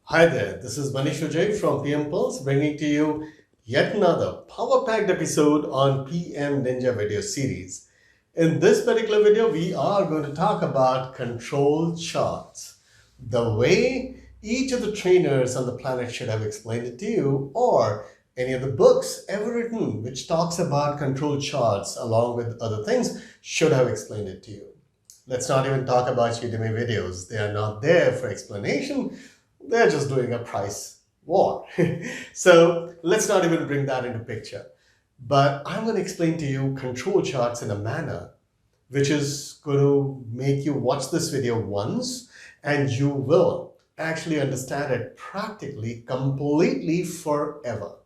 Hi there, this is Maneesh from PM Pulse bringing to you yet another power-packed episode on PM Ninja video series. In this particular video, we are going to talk about control charts. The way each of the trainers on the planet should have explained it to you, or any of the books ever written which talks about control charts along with other things should have explained it to you. Let's not even talk about Udemy videos. They are not there for explanation. They're just doing a price war. So let's not even bring that into picture. But I'm going to explain to you control charts in a manner which is going to make you watch this video once and you will actually understand it practically, completely forever.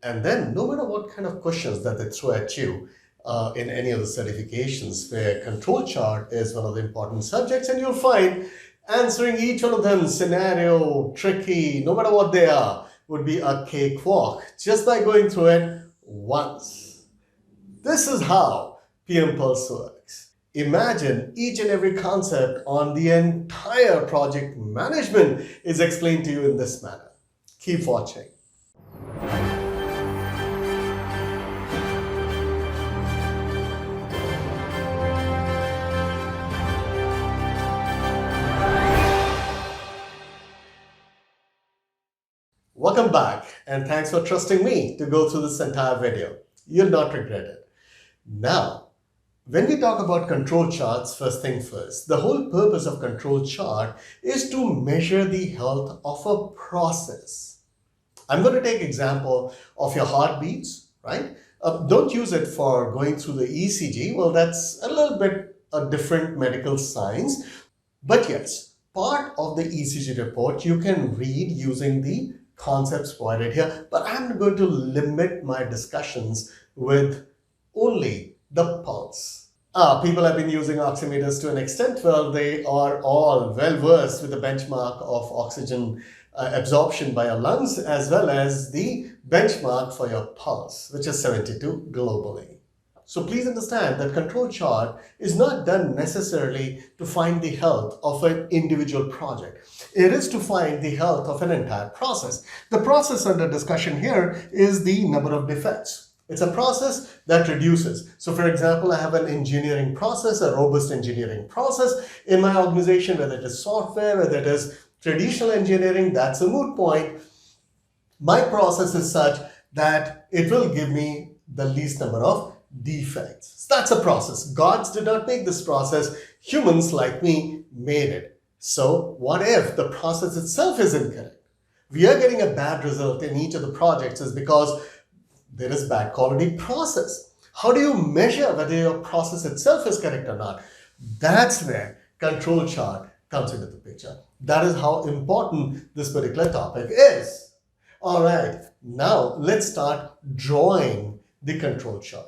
And then no matter what kind of questions that they throw at you in any of the certifications where control chart is one of the important subjects, and you'll find answering each one of them scenario, tricky, no matter what they are, would be a cakewalk just by going through it once. This is how PM Pulse works. Imagine each and every concept on the entire project management is explained to you in this manner. Keep watching. Welcome back, and thanks for trusting me to go through this entire video. You'll not regret it. Now, when we talk about control charts, first thing first, the whole purpose of control chart is to measure the health of a process. I'm going to take example of your heartbeats, right? Don't use it for going through the ECG. Well, that's a little bit a different medical science. But yes, part of the ECG report you can read using the concepts provided here, but I'm going to limit my discussions with only the pulse. People have been using oximeters to an extent. Well, they are all well versed with the benchmark of oxygen absorption by your lungs as well as the benchmark for your pulse, which is 72 globally. So please understand that control chart is not done necessarily to find the health of an individual project. It is to find the health of an entire process. The process under discussion here is the number of defects. It's a process that reduces. So for example, I have an engineering process, a robust engineering process in my organization, whether it is software, whether it is traditional engineering, that's a moot point. My process is such that it will give me the least number of defects. That's a process. Gods did not make this process. Humans like me made it. So what if the process itself is incorrect? We are getting a bad result in each of the projects is because there is bad quality process. How do you measure whether your process itself is correct or not? That's where control chart comes into the picture. That is how important this particular topic is. All right, now let's start drawing the control chart.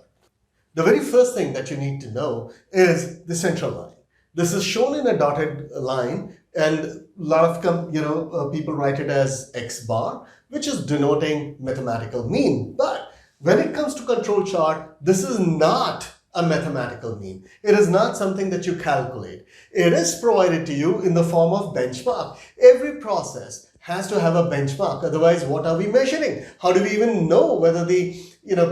The very first thing that you need to know is the central line. This is shown in a dotted line, and a lot of people write it as X bar, which is denoting mathematical mean. But when it comes to control chart, this is not a mathematical mean. It is not something that you calculate. It is provided to you in the form of benchmark. Every process has to have a benchmark. Otherwise, what are we measuring? How do we even know whether the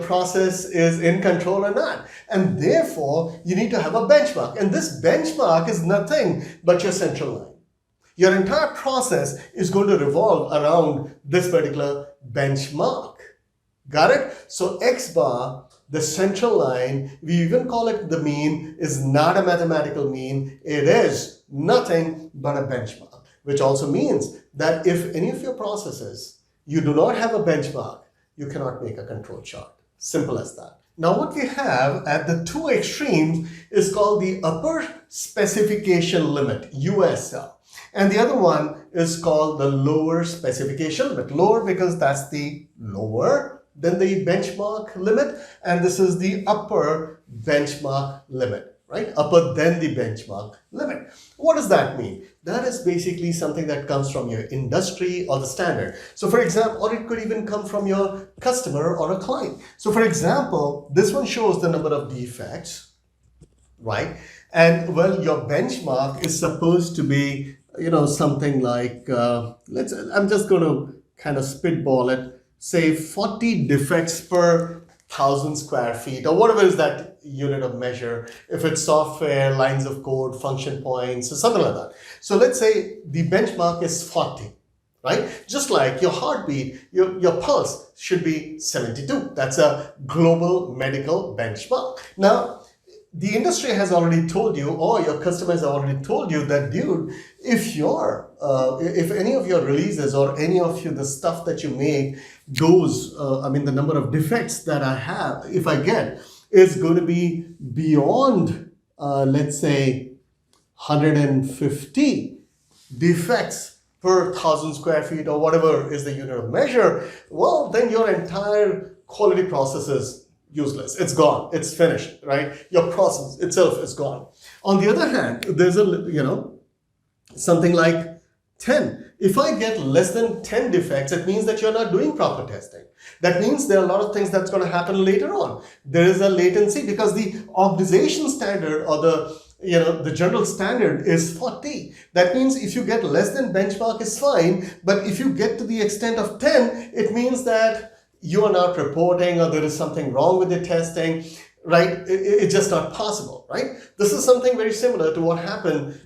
process is in control or not? And therefore, you need to have a benchmark. And this benchmark is nothing but your central line. Your entire process is going to revolve around this particular benchmark. Got it? So X bar, the central line, we even call it the mean, is not a mathematical mean. It is nothing but a benchmark, which also means that if any of your processes, you do not have a benchmark, you cannot make a control chart. Simple as that. Now what we have at the two extremes is called the upper specification limit, USL. And the other one is called the lower specification limit. Lower because that's the lower than the benchmark limit. And this is the upper benchmark limit. Right? Upper than the benchmark limit. What does that mean? That is basically something that comes from your industry or the standard. So for example, or it could even come from your customer or a client. So for example, this one shows the number of defects, right? And well, your benchmark is supposed to be something like, I'm just going to kind of spitball it, say 40 defects per 1,000 square feet, or whatever is that unit of measure. If it's software, lines of code, function points, or something like that. So let's say the benchmark is 40, right? Just like your heartbeat, your pulse should be 72. That's a global medical benchmark. Now, the industry has already told you, or your customers have already told you that, dude, if any of your releases or any of the stuff that you make goes, the number of defects that I have, if I get, is going to be beyond, let's say, 150 defects per 1,000 square feet, or whatever is the unit of measure, well, then your entire quality process is useless. It's gone. It's finished, right? Your process itself is gone. On the other hand, there's something like 10. If I get less than 10 defects, it means that you're not doing proper testing. That means there are a lot of things that's going to happen later on. There is a latency because the organization standard, or the general standard is 40. That means if you get less than benchmark, is fine. But if you get to the extent of 10, it means that you are not reporting, or there is something wrong with the testing, right? It's just not possible, right? This is something very similar to what happened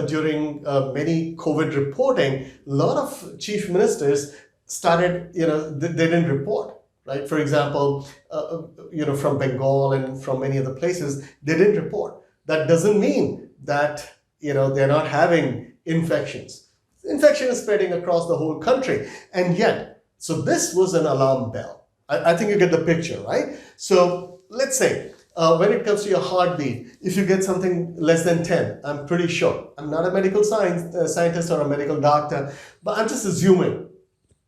during many COVID reporting. A lot of chief ministers started, they didn't report, right? For example, from Bengal and from many other places, they didn't report. That doesn't mean that, they're not having infections. Infection is spreading across the whole country. And yet, so this was an alarm bell. I think you get the picture, right? So let's say when it comes to your heartbeat, if you get something less than 10, I'm pretty sure, I'm not a medical scientist or a medical doctor, but I'm just assuming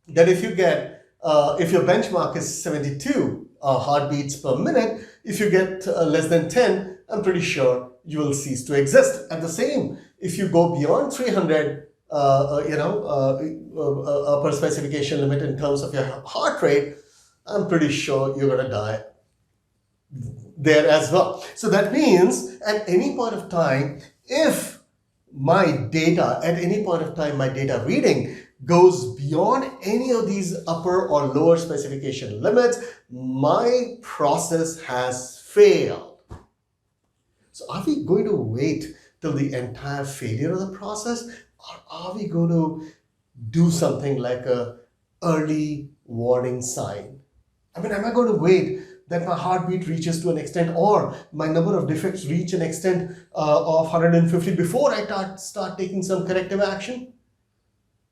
that if you get, if your benchmark is 72 heartbeats per minute, if you get less than 10, I'm pretty sure you will cease to exist. And the same, if you go beyond 300, upper specification limit in terms of your heart rate, I'm pretty sure you're going to die there as well. So that means at any point of time, if my data, at any point of time, my data reading goes beyond any of these upper or lower specification limits, my process has failed. So are we going to wait till the entire failure of the process? Or are we going to do something like a early warning sign? Am I going to wait that my heartbeat reaches to an extent, or my number of defects reach an extent of 150 before I start taking some corrective action?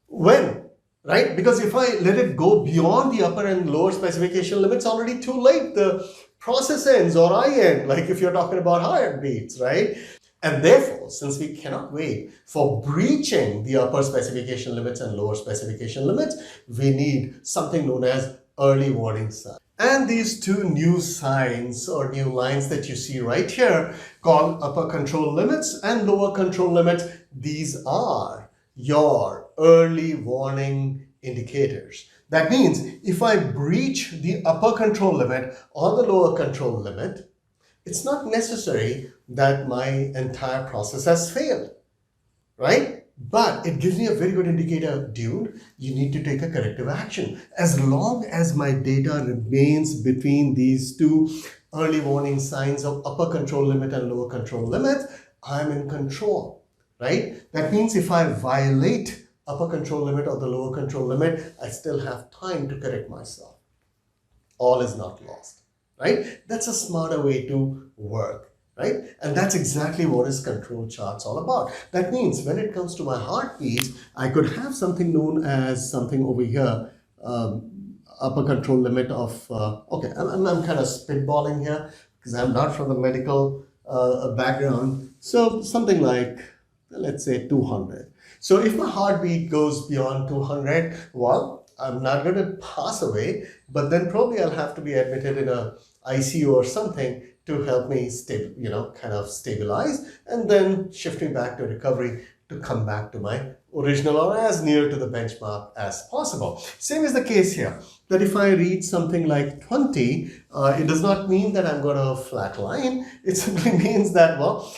When? Right? Because if I let it go beyond the upper and lower specification limits, already too late. The process ends, or I end, like if you're talking about heartbeats, right? And therefore, since we cannot wait for breaching the upper specification limits and lower specification limits, we need something known as early warning signs. And these two new signs or new lines that you see right here, called upper control limits and lower control limits, these are your early warning indicators. That means if I breach the upper control limit or the lower control limit, it's not necessary that my entire process has failed, right? But it gives me a very good indicator, dude, you need to take a corrective action. As long as my data remains between these two early warning signs of upper control limit and lower control limit, I'm in control, right? That means if I violate upper control limit or the lower control limit, I still have time to correct myself. All is not lost, right? That's a smarter way to work, right? And that's exactly what is control charts all about. That means when it comes to my heartbeats, I could have something known as something over here, upper control limit of, okay, I'm kind of spitballing here because I'm not from the medical background. So something like, let's say 200. So if my heartbeat goes beyond 200, well, I'm not going to pass away, but then probably I'll have to be admitted in a ICU or something to help me kind of stabilize, and then shift me back to recovery to come back to my original or as near to the benchmark as possible. Same is the case here, that if I read something like 20, it does not mean that I'm going to flat line. It simply means that, well,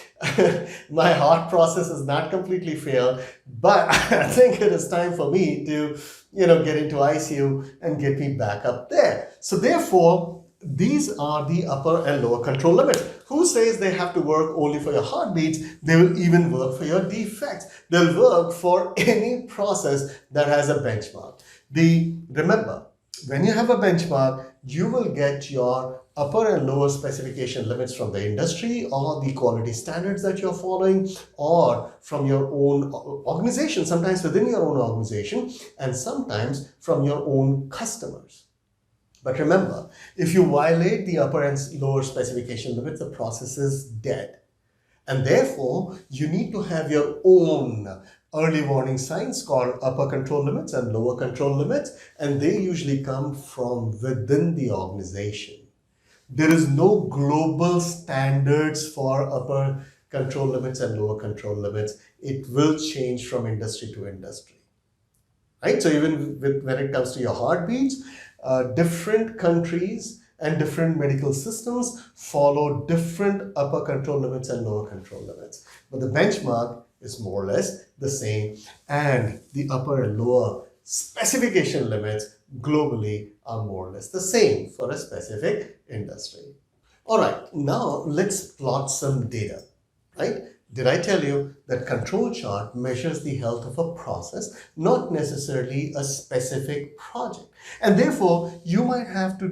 my heart process is not completely failed, but I think it is time for me to, get into ICU and get me back up there. So therefore, these are the upper and lower control limits. Who says they have to work only for your heartbeats? They will even work for your defects. They'll work for any process that has a benchmark. Remember, when you have a benchmark, you will get your upper and lower specification limits from the industry or the quality standards that you're following, or from your own organization, sometimes within your own organization, and sometimes from your own customers. But remember, if you violate the upper and lower specification limits, the process is dead. And therefore, you need to have your own early warning signs called upper control limits and lower control limits, and they usually come from within the organization. There is no global standards for upper control limits and lower control limits. It will change from industry to industry. Right? So even when it comes to your heartbeats, different countries and different medical systems follow different upper control limits and lower control limits. But the benchmark is more or less the same, and the upper and lower specification limits globally are more or less the same for a specific industry. All right, now let's plot some data, right? Did I tell you that control chart measures the health of a process, not necessarily a specific project? And therefore, you might have to,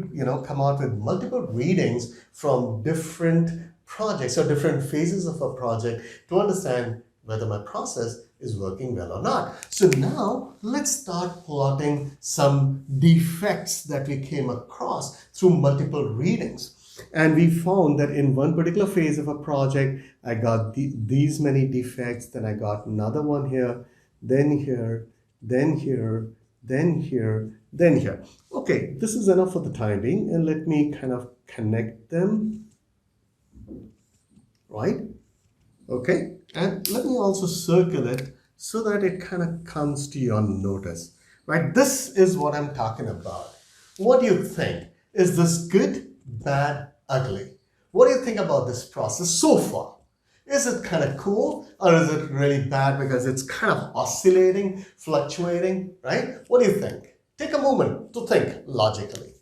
come out with multiple readings from different projects or different phases of a project to understand whether my process is working well or not. So now let's start plotting some defects that we came across through multiple readings. And we found that in one particular phase of a project, I got these many defects, then I got another one here, then here, then here, then here, then here. Okay, this is enough for the time being, and let me kind of connect them, right? Okay, and let me also circle it so that it kind of comes to your notice, right? This is what I'm talking about. What do you think? Is this good, bad, ugly? What do you think about this process so far? Is it kind of cool, or is it really bad because it's kind of oscillating, fluctuating, right? What do you think? Take a moment to think logically.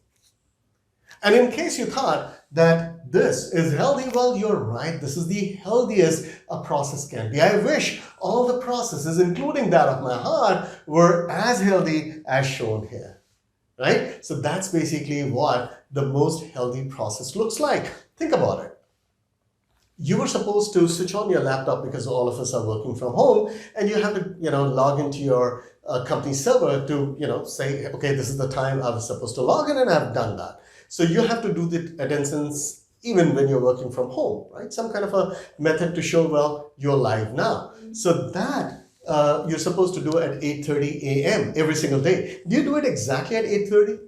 And in case you thought that this is healthy, well, you're right. This is the healthiest a process can be. I wish all the processes, including that of my heart, were as healthy as shown here, right? So that's basically what the most healthy process looks like. Think about it. You were supposed to switch on your laptop because all of us are working from home, and you have to, log into your company server to, say, okay, this is the time I was supposed to log in, and I've done that. So you have to do the attendance even when you're working from home, right? Some kind of a method to show, well, you're live now. So that you're supposed to do at 8:30 a.m. every single day. Do you do it exactly at 8:30?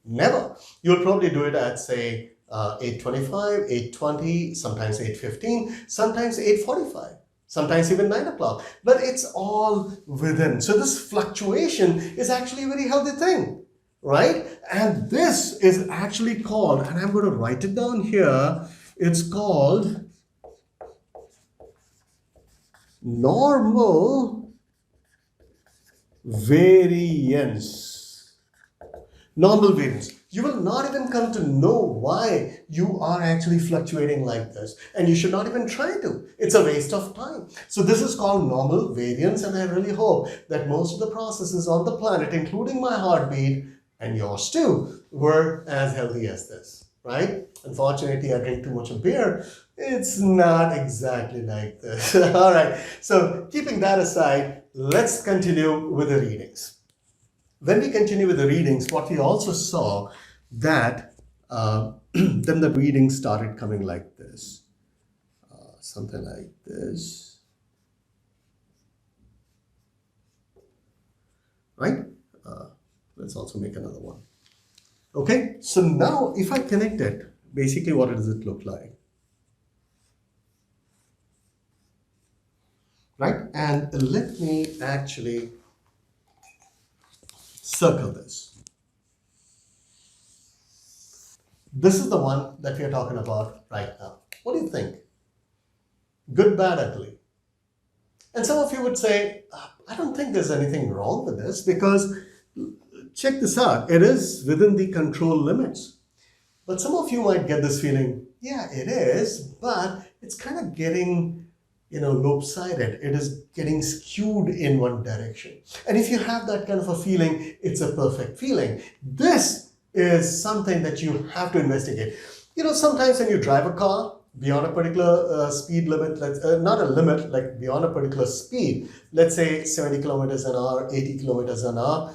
Never. You'll probably do it at, say, 8:25, 8:20, sometimes 8:15, sometimes 8:45, sometimes even 9 o'clock. But it's all within. So this fluctuation is actually a very healthy thing, right? And this is actually called, and I'm going to write it down here, it's called normal variance. Normal variance. You will not even come to know why you are actually fluctuating like this. And you should not even try to. It's a waste of time. So this is called normal variance, and I really hope that most of the processes on the planet, including my heartbeat and yours too, were as healthy as this, right? Unfortunately, I drink too much of beer. It's not exactly like this. All right. So keeping that aside, let's continue with the readings. When we continue with the readings, what we also saw that then the readings started coming like this, something like this, right? Let's also make another one. Okay, so now if I connect it, basically what does it look like? Right? and let me actually circle this. This is the one that we are talking about right now. What do you think? Good, bad, ugly. And some of you would say, I don't think there's anything wrong with this because check this out, it is within the control limits. But some of you might get this feeling, yeah, it is, but it's kind of getting, lopsided. It is getting skewed in one direction. And if you have that kind of a feeling, it's a perfect feeling. This is something that you have to investigate. Sometimes when you drive a car beyond a particular speed limit, not a limit, like beyond a particular speed, let's say 70 kilometers an hour, 80 kilometers an hour,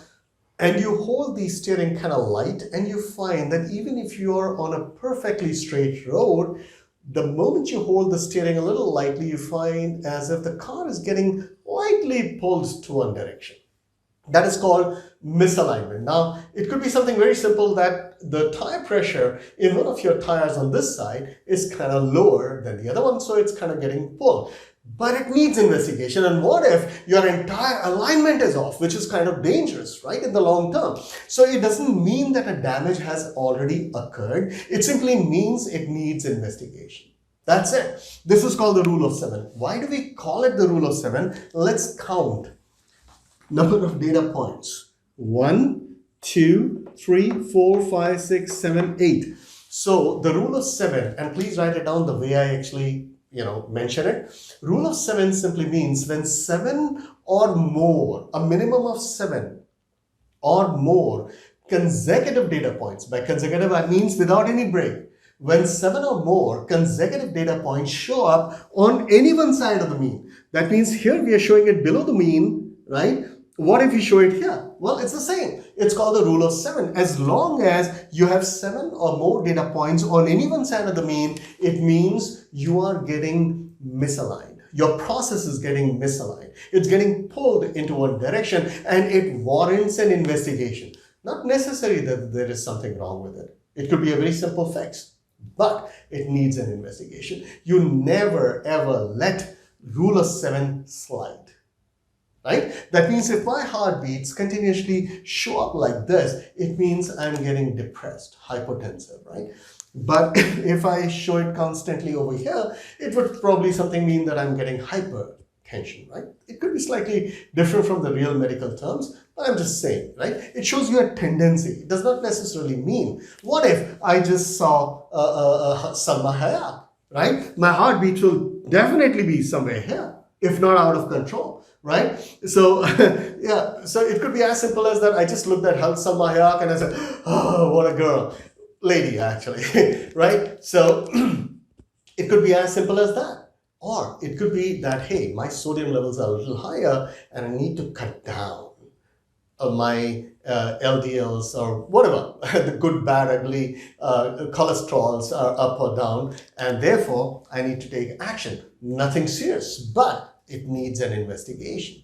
and you hold the steering kind of light, and you find that even if you're on a perfectly straight road, the moment you hold the steering a little lightly, you find as if the car is getting lightly pulled to one direction. That is called misalignment. Now, it could be something very simple that the tire pressure in one of your tires on this side is kind of lower than the other one, so it's kind of getting pulled. But it needs investigation. And what if your entire alignment is off, which is kind of dangerous, right, in the long term? So it doesn't mean that a damage has already occurred. It simply means it needs investigation. That's it. This is called the rule of 7. Why do we call it the rule of 7? Let's count. Number of data points. 1, 2, 3, 4, 5, 6, 7, 8. So the rule of 7, and please write it down the way I actually mention it. Rule of 7 simply means when 7 or more, a minimum of 7 or more consecutive data points. By consecutive, I means without any break. When 7 or more consecutive data points show up on any one side of the mean. That means here we are showing it below the mean, right? What if we show it here? Well, it's the same. It's called the rule of 7. As long as you have 7 or more data points on any one side of the mean, it means you are getting misaligned. Your process is getting misaligned. It's getting pulled into one direction, and it warrants an investigation. Not necessarily that there is something wrong with it. It could be a very simple fix, but it needs an investigation. You never ever let rule of 7 slide. Right? That means if my heartbeats continuously show up like this, it means I'm getting depressed, hypotensive, right? But if I show it constantly over here, it would probably something mean that I'm getting hypertension, right? It could be slightly different from the real medical terms, but I'm just saying, right? It shows you a tendency. It does not necessarily mean. What if I just saw Salma Hayat, right? My heartbeat will definitely be somewhere here, if not out of control. Right? So, yeah, so it could be as simple as that. I just looked at Salma Hayat and I said, oh, what a girl. Lady, actually, right? So, it could be as simple as that. Or it could be that, hey, my sodium levels are a little higher and I need to cut down my LDLs or whatever, the good, bad, ugly cholesterols are up or down, and therefore I need to take action. Nothing serious, but it needs an investigation,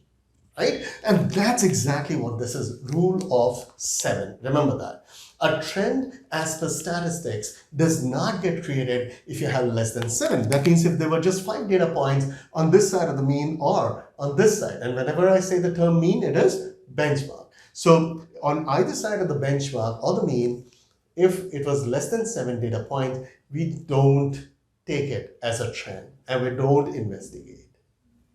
right? And that's exactly what this is, rule of 7. Remember that. A trend as per statistics does not get created if you have less than 7. That means if there were just 5 data points on this side of the mean or on this side, and whenever I say the term mean, it is benchmark. So on either side of the benchmark or the mean, if it was less than 7 data points, we don't take it as a trend and we don't investigate.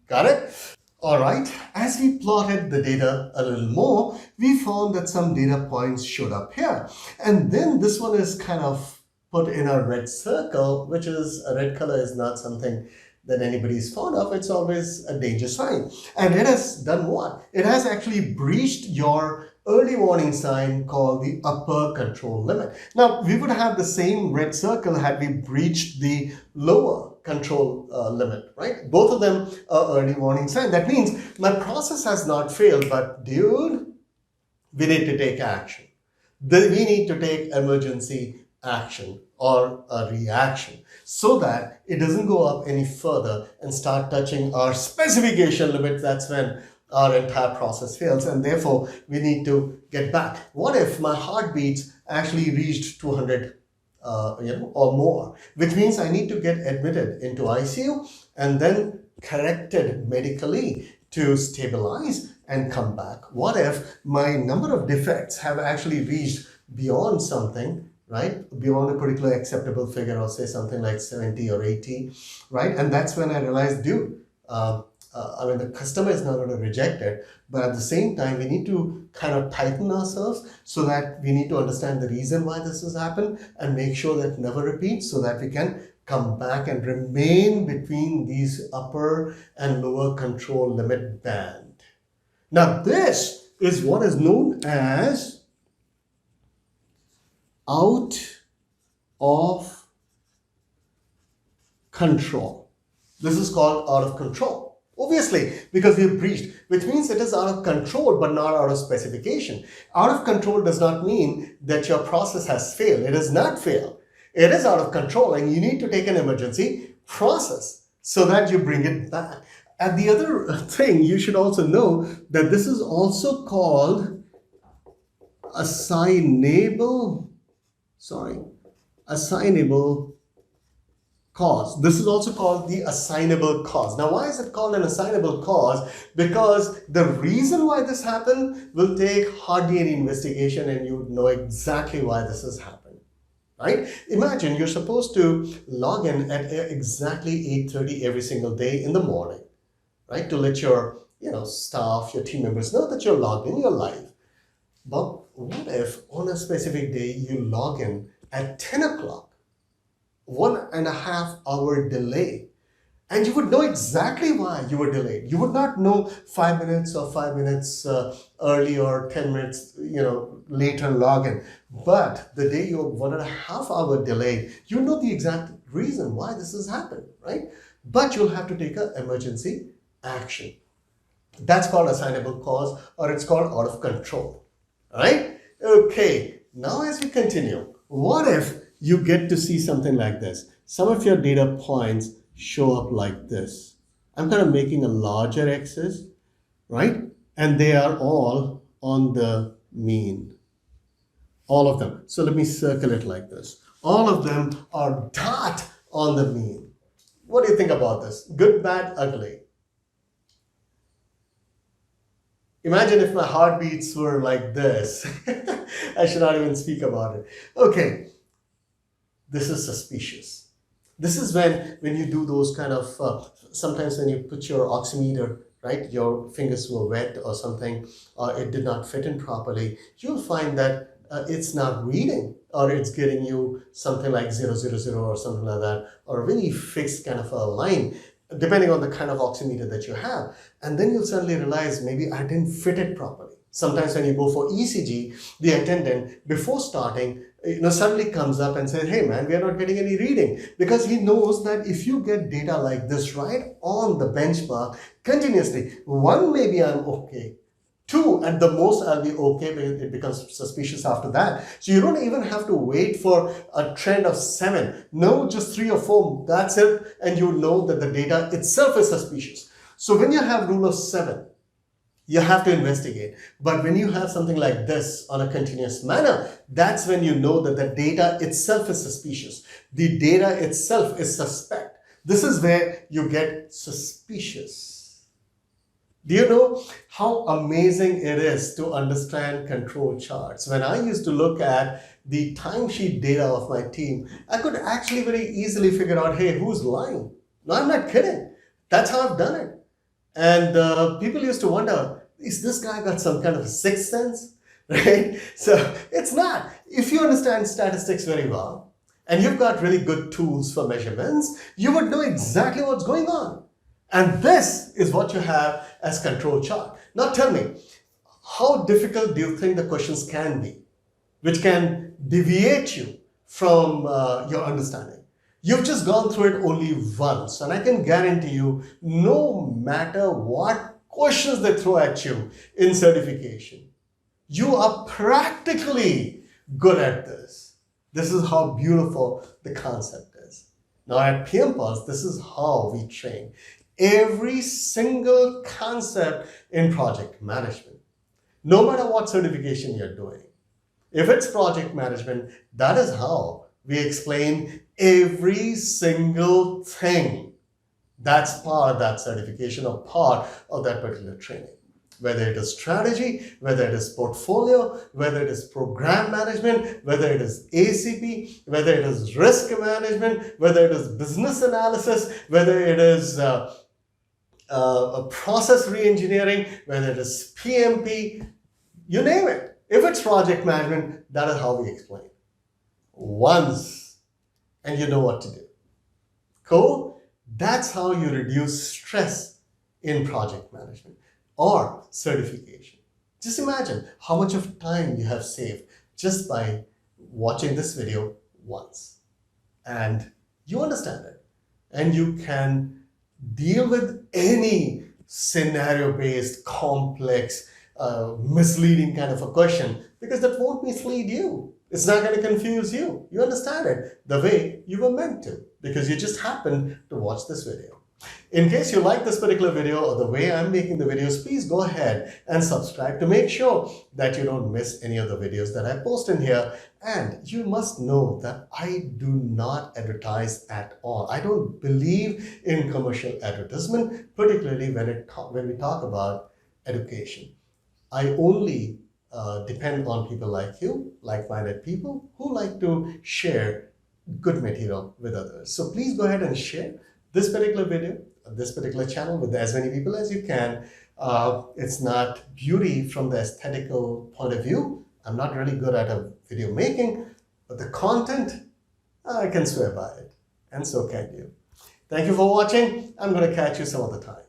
Got it? All right. As we plotted the data a little more, we found that some data points showed up here. And then this one is kind of put in a red circle, which is a red color is not something that anybody is fond of. It's always a danger sign. And it has done what? It has actually breached your early warning sign called the upper control limit. Now, we would have the same red circle had we breached the lower control limit, right? Both of them are early warning sign. That means my process has not failed, but dude, we need to take action. We need to take emergency action or a reaction so that it doesn't go up any further and start touching our specification limit. That's when our entire process fails, and therefore we need to get back. What if my heartbeats actually reached 200 or more, which means I need to get admitted into ICU and then corrected medically to stabilize and come back? What if my number of defects have actually reached beyond something, right? Beyond a particular acceptable figure, or say something like 70 or 80, right? And that's when I realized, dude, I mean, the customer is not going to reject it, but at the same time, we need to kind of tighten ourselves so that we need to understand the reason why this has happened and make sure that it never repeats, so that we can come back and remain between these upper and lower control limit band. Now, this is what is known as out of control. This is called out of control. Obviously, because we have breached, which means it is out of control but not out of specification. Out of control does not mean that your process has failed. It has not failed. It is out of control, and you need to take an emergency process so that you bring it back. And the other thing you should also know that this is also called assignable cause. This is also called the assignable cause. Now, why is it called an assignable cause? Because the reason why this happened will take hardly any investigation, and you would know exactly why this has happened. Right? Imagine you're supposed to log in at exactly 8:30 every single day in the morning, right? To let your staff, your team members know that you're logged in, you're live. But what if on a specific day you log in at 10 o'clock, 1.5 hour delay, and you would know exactly why you were delayed. You would not know 5 minutes or 5 minutes early or 10 minutes later login. But the day you're 1.5 hour delayed, you know the exact reason why this has happened, right? But you'll have to take an emergency action. That's called assignable cause, or it's called out of control, right? Okay, now as we continue, what if you get to see something like this? Some of your data points show up like this. I'm kind of making a larger axis, right? And they are all on the mean. All of them. So let me circle it like this. All of them are dot on the mean. What do you think about this? Good, bad, ugly. Imagine if my heartbeats were like this. I should not even speak about it. Okay. This is suspicious. This is when you do those kind of, sometimes when you put your oximeter, right, your fingers were wet or something, or it did not fit in properly, you'll find that it's not reading, or it's getting you something like 000 or something like that, or a really fixed kind of a line, depending on the kind of oximeter that you have. And then you'll suddenly realize maybe I didn't fit it properly. Sometimes when you go for ECG, the attendant, before starting, suddenly comes up and says, hey man, we are not getting any reading, because he knows that if you get data like this right on the benchmark continuously, one, maybe I'm okay. Two, at the most, I'll be okay, but it becomes suspicious after that. So you don't even have to wait for a trend of 7. No, just 3 or 4, that's it. And you know that the data itself is suspicious. So when you have rule of 7, you have to investigate. But when you have something like this on a continuous manner, that's when you know that the data itself is suspicious. The data itself is suspect. This is where you get suspicious. Do you know how amazing it is to understand control charts? When I used to look at the timesheet data of my team, I could actually very easily figure out, hey, who's lying? No, I'm not kidding. That's how I've done it. And people used to wonder, is this guy got some kind of a sixth sense? Right? So it's not. If you understand statistics very well, and you've got really good tools for measurements, you would know exactly what's going on. And this is what you have as control chart. Now tell me, how difficult do you think the questions can be, which can deviate you from your understanding? You've just gone through it only once, and I can guarantee you, no matter what questions they throw at you in certification, you are practically good at this. This is how beautiful the concept is. Now at PM Pulse, this is how we train every single concept in project management, no matter what certification you're doing. If it's project management, that is how we explain every single thing That's part, that certification or part of that particular training. Whether it is strategy, whether it is portfolio, whether it is program management, whether it is ACP, whether it is risk management, whether it is business analysis, whether it is a process re-engineering, whether it is PMP, you name it. If it's project management, that is how we explain. Once, and you know what to do. Cool? That's how you reduce stress in project management or certification. Just imagine how much of time you have saved just by watching this video once. And you understand it. And you can deal with any scenario-based, complex, misleading kind of a question, because that won't mislead you. It's not going to confuse you. You understand it the way you were meant to, because you just happened to watch this video. In case you like this particular video or the way I'm making the videos, please go ahead and subscribe to make sure that you don't miss any of the videos that I post in here. And you must know that I do not advertise at all. I don't believe in commercial advertisement, particularly when we talk about education. I only depend on people like you, like-minded people who like to share good material with others. So please go ahead and share this particular video, this particular channel with as many people as you can. It's not beauty from the aesthetical point of view. I'm not really good at a video making, but the content, I can swear by it. And so can you. Thank you for watching. I'm going to catch you some other time.